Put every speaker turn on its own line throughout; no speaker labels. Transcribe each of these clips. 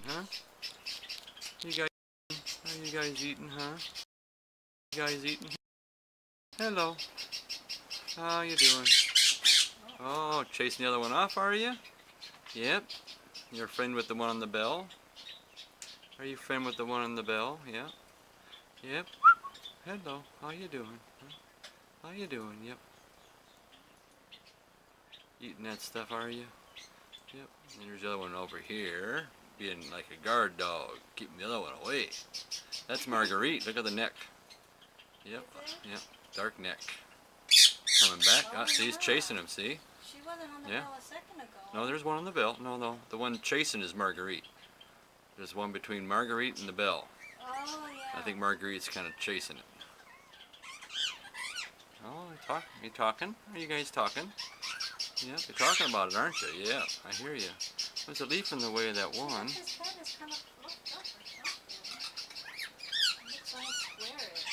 huh? You guys, how you guys eating, huh? You guys eating? Hello. How you doing? Oh, chasing the other one off, are you? Yep. You're a friend with the one on the bell? Are you a friend with the one on the bell? Yeah. Yep. Hello. How you doing? Huh? How you doing? Yep. Eating that stuff, are you? Yep. And there's the other one over here, being like a guard dog, keeping the other one away. That's Marguerite. Look at the neck. Yep. Yep. Dark neck. Coming back.
Oh,
See, he's chasing him. See?
She wasn't on the bell a second ago.
No, there's one on the bell. No. The one chasing is Marguerite. There's one between Marguerite and the bell.
Oh, yeah.
I think Marguerite's kind of chasing it. Oh, you talking? Are you guys talking? Yep, you're talking about it, aren't you? Yeah, I hear you. There's a leaf in the way of that one.
His head is kind of flipped up or something. It looks all squarish.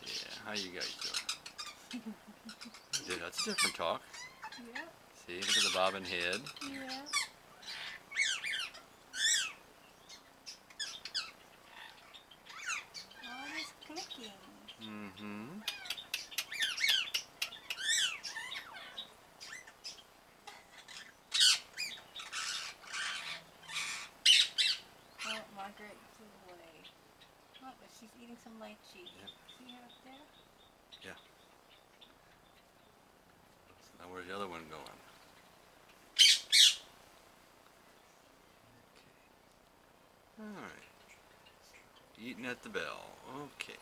Yeah, how you guys doing? Dude, that's a different talk.
Yeah.
See, look at the bobbing head.
Yeah. Oh, it's clicking.
Mm-hmm.
Oh, Margaret flew away. Oh, but she's eating some lychee.
Yep.
See her up there?
Yeah. So now where's the other one going? Okay. All right. Eating at the bell. Okay.